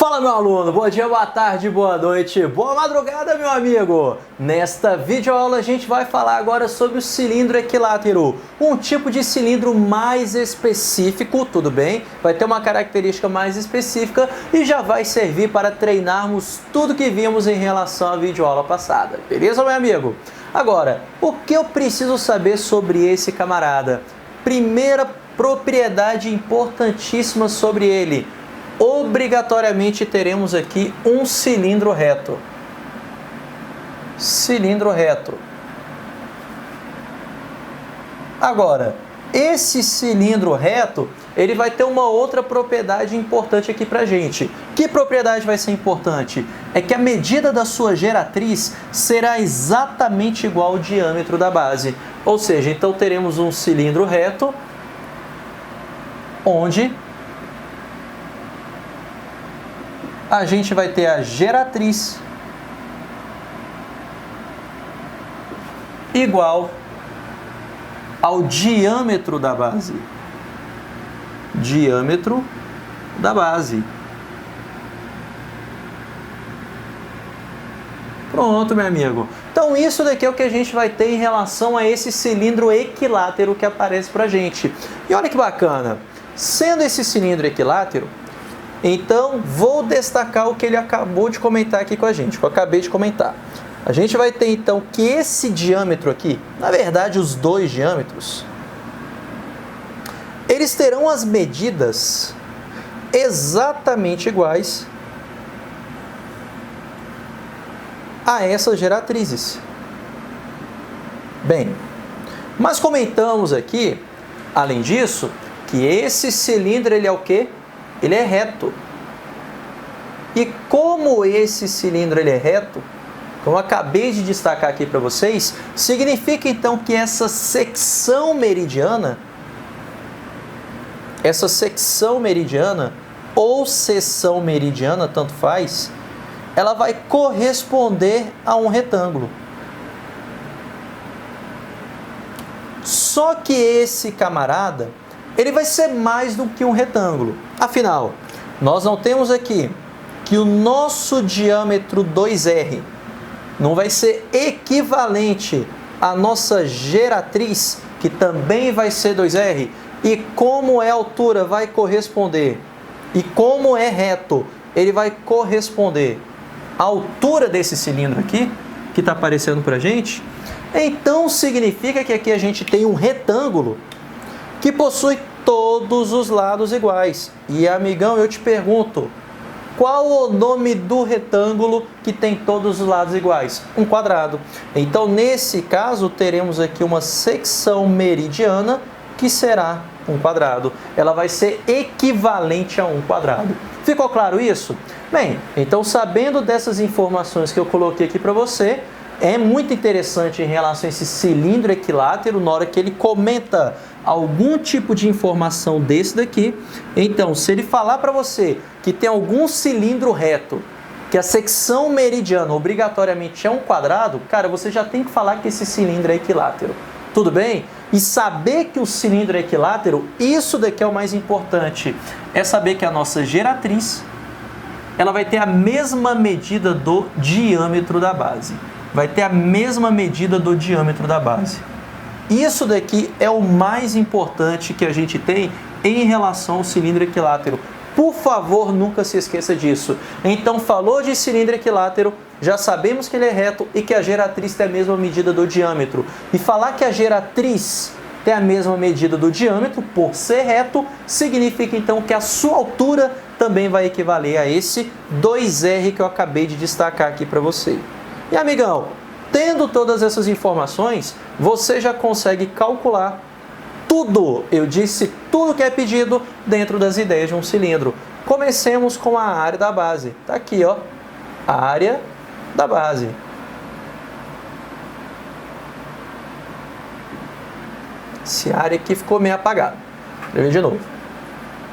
Fala, meu aluno, bom dia, boa tarde, boa noite, boa madrugada, meu amigo! Nesta videoaula a gente vai falar agora sobre o cilindro equilátero, um tipo de cilindro mais específico, tudo bem? Vai ter uma característica mais específica e já vai servir para treinarmos tudo que vimos em relação à videoaula passada, beleza, meu amigo? Agora, o que eu preciso saber sobre esse camarada? Primeira propriedade importantíssima sobre ele: obrigatoriamente teremos aqui um cilindro reto. Cilindro reto. Agora, esse cilindro reto, ele vai ter uma outra propriedade importante aqui pra gente. Que propriedade vai ser importante? É que a medida da sua geratriz será exatamente igual ao diâmetro da base. Ou seja, então teremos um cilindro reto, onde a gente vai ter a geratriz igual ao diâmetro da base. Diâmetro da base. Pronto, meu amigo. Então isso daqui é o que a gente vai ter em relação a esse cilindro equilátero que aparece pra gente. E olha que bacana. Sendo esse cilindro equilátero, então, vou destacar o que ele acabou de comentar aqui com a gente, que eu acabei de comentar. A gente vai ter, então, que esse diâmetro aqui, na verdade, os dois diâmetros, eles terão as medidas exatamente iguais a essas geratrizes. Bem, mas comentamos aqui, além disso, que esse cilindro, ele é o quê? Ele é reto. E como esse cilindro ele é reto, como eu acabei de destacar aqui para vocês, significa então que essa secção meridiana ou seção meridiana, tanto faz, ela vai corresponder a um retângulo. Só que esse camarada, ele vai ser mais do que um retângulo. Afinal, nós não temos aqui que o nosso diâmetro 2R não vai ser equivalente à nossa geratriz, que também vai ser 2R. E como é a altura, vai corresponder. E como é reto, ele vai corresponder à altura desse cilindro aqui, que está aparecendo para a gente. Então significa que aqui a gente tem um retângulo que possui todos os lados iguais. E, amigão, eu te pergunto, qual o nome do retângulo que tem todos os lados iguais? Um quadrado. Então, nesse caso, teremos aqui uma secção meridiana que será um quadrado. Ela vai ser equivalente a um quadrado. Ficou claro isso? Bem, então, sabendo dessas informações que eu coloquei aqui para você, é muito interessante em relação a esse cilindro equilátero, na hora que ele comenta algum tipo de informação desse daqui. Então, se ele falar para você que tem algum cilindro reto, que a secção meridiana obrigatoriamente é um quadrado, cara, você já tem que falar que esse cilindro é equilátero. Tudo bem? E saber que o cilindro é equilátero, isso daqui é o mais importante. É saber que a nossa geratriz, ela vai ter a mesma medida do diâmetro da base. Vai ter a mesma medida do diâmetro da base. Isso daqui é o mais importante que a gente tem em relação ao cilindro equilátero. Por favor, nunca se esqueça disso. Então, falou de cilindro equilátero, já sabemos que ele é reto e que a geratriz tem a mesma medida do diâmetro. E falar que a geratriz tem a mesma medida do diâmetro, por ser reto, significa então que a sua altura também vai equivaler a esse 2R que eu acabei de destacar aqui para você. E, amigão, tendo todas essas informações, você já consegue calcular tudo, eu disse tudo que é pedido dentro das ideias de um cilindro. Comecemos com a área da base. Tá aqui, ó, a área da base. Essa área aqui ficou meio apagada. Vou ver de novo.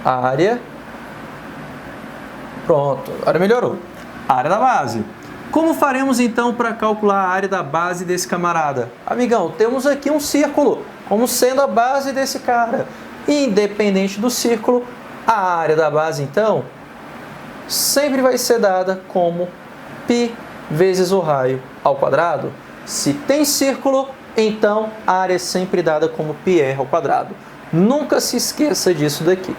A área. Pronto, agora melhorou. A área da base. Como faremos então para calcular a área da base desse camarada? Amigão, temos aqui um círculo, como sendo a base desse cara. Independente do círculo, a área da base então sempre vai ser dada como π vezes o raio ao quadrado. Se tem círculo, então a área é sempre dada como πr ao quadrado. Nunca se esqueça disso daqui.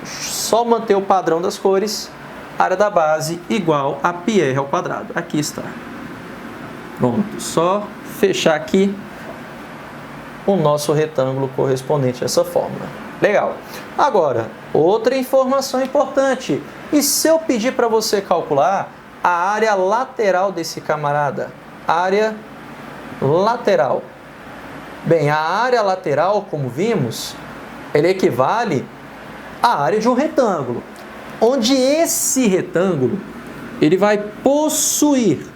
Só manter o padrão das cores, área da base igual a πr ao quadrado. Aqui está. Pronto, só fechar aqui o nosso retângulo correspondente a essa fórmula. Legal. Agora, outra informação importante. E se eu pedir para você calcular a área lateral desse camarada? Área lateral. Bem, a área lateral, como vimos, ele equivale à área de um retângulo, onde esse retângulo ele vai possuir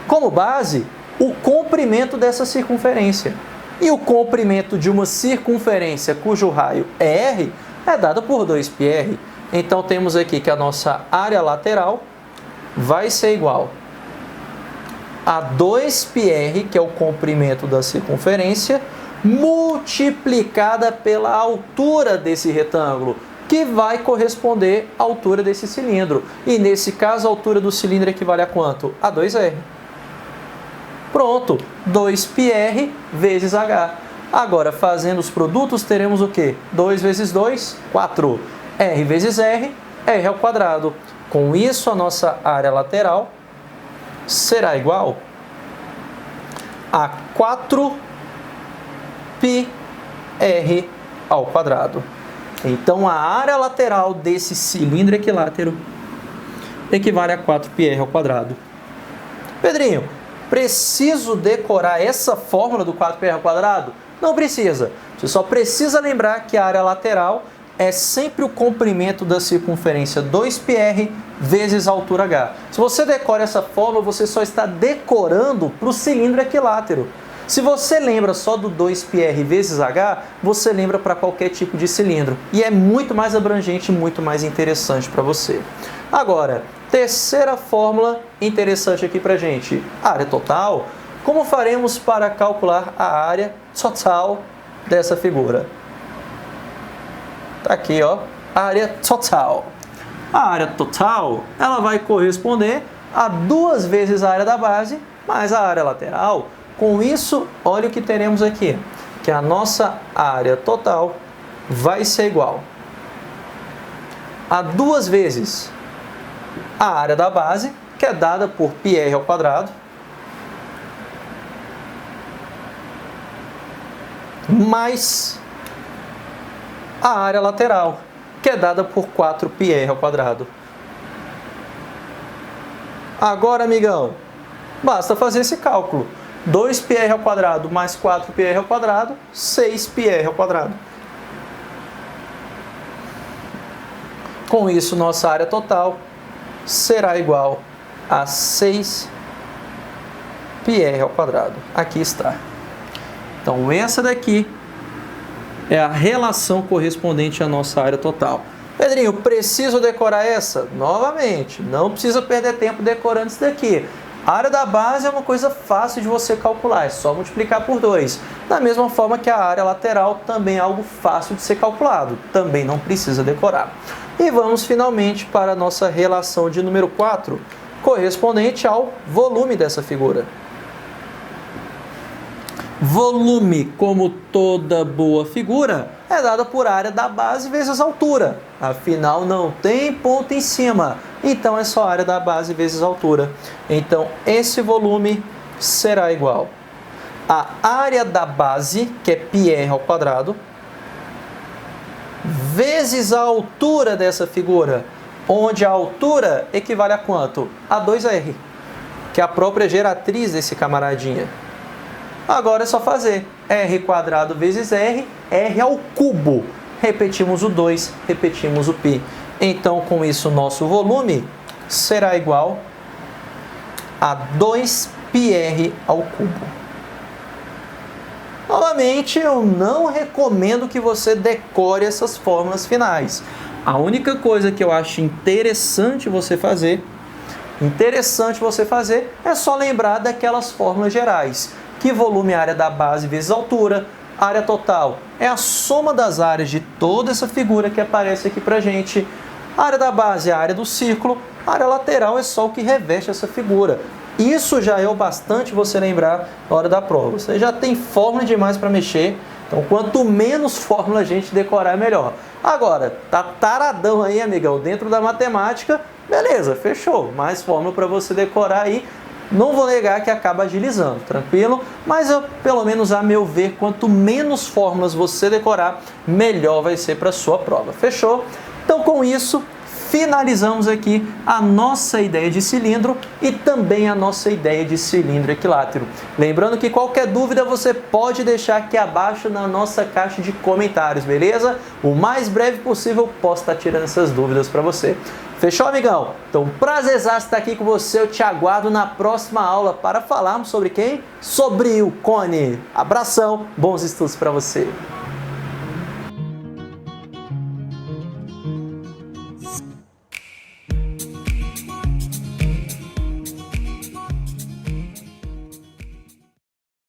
como base o comprimento dessa circunferência. E o comprimento de uma circunferência cujo raio é r é dado por 2πr. Então temos aqui que a nossa área lateral vai ser igual a 2πr, que é o comprimento da circunferência, multiplicada pela altura desse retângulo, que vai corresponder à altura desse cilindro. E nesse caso, a altura do cilindro equivale a quanto? A 2r. Pronto, 2πr vezes h. Agora, fazendo os produtos, teremos o quê? 2 vezes 2, 4. R vezes r, r ao quadrado. Com isso, a nossa área lateral será igual a 4πr ao quadrado. Então, a área lateral desse cilindro equilátero equivale a 4πr ao quadrado. Pedrinho, preciso decorar essa fórmula do 4πr ao quadrado? Não precisa. Você só precisa lembrar que a área lateral é sempre o comprimento da circunferência 2πr vezes a altura h. Se você decora essa fórmula, você só está decorando para o cilindro equilátero. Se você lembra só do 2πr vezes h, você lembra para qualquer tipo de cilindro. E é muito mais abrangente, muito mais interessante para você. Agora, terceira fórmula interessante aqui para a gente. Área total. Como faremos para calcular a área total dessa figura? Tá aqui, ó, a área total. A área total, ela vai corresponder a 2 vezes a área da base mais a área lateral. Com isso, olha o que teremos aqui, que a nossa área total vai ser igual a 2 vezes a área da base, que é dada por πr ao quadrado, mais a área lateral, que é dada por 4πr ao quadrado. Agora, amigão, basta fazer esse cálculo. 2πr ao quadrado mais 4πr ao quadrado, 6πr ao quadrado. Com isso, nossa área total será igual a 6πr ao quadrado. Aqui está. Então, essa daqui é a relação correspondente à nossa área total. Pedrinho, preciso decorar essa? Novamente, não precisa perder tempo decorando isso daqui. A área da base é uma coisa fácil de você calcular, é só multiplicar por 2. Da mesma forma que a área lateral também é algo fácil de ser calculado, também não precisa decorar. E vamos finalmente para a nossa relação de número 4, correspondente ao volume dessa figura. Volume, como toda boa figura, é dada por área da base vezes altura. Afinal, não tem ponto em cima. Então, é só área da base vezes altura. Então, esse volume será igual a área da base, que é πr ao quadrado, vezes a altura dessa figura, onde a altura equivale a quanto? A 2r, que é a própria geratriz desse camaradinha. Agora é só fazer r quadrado vezes r, r ao cubo. Repetimos o 2, repetimos o π. Então, com isso, nosso volume será igual a 2πr ao cubo. Novamente, eu não recomendo que você decore essas fórmulas finais. A única coisa que eu acho interessante você fazer é só lembrar daquelas fórmulas gerais. Que volume é a área da base vezes altura, área total é a soma das áreas de toda essa figura que aparece aqui pra gente. A área da base é a área do círculo, a área lateral é só o que reveste essa figura. Isso já é o bastante você lembrar na hora da prova. Você já tem fórmula demais para mexer, então quanto menos fórmula a gente decorar, melhor. Agora, tá taradão aí, amigão, dentro da matemática, beleza, fechou. Mais fórmula para você decorar aí. Não vou negar que acaba agilizando, tranquilo? Mas pelo menos a meu ver, quanto menos fórmulas você decorar, melhor vai ser para a sua prova. Fechou? Então com isso, finalizamos aqui a nossa ideia de cilindro e também a nossa ideia de cilindro equilátero. Lembrando que qualquer dúvida você pode deixar aqui abaixo na nossa caixa de comentários, beleza? O mais breve possível posso estar tirando essas dúvidas para você. Fechou, amigão? Então, prazerzaço estar aqui com você. Eu te aguardo na próxima aula para falarmos sobre quem? Sobre o cone. Abração, bons estudos para você.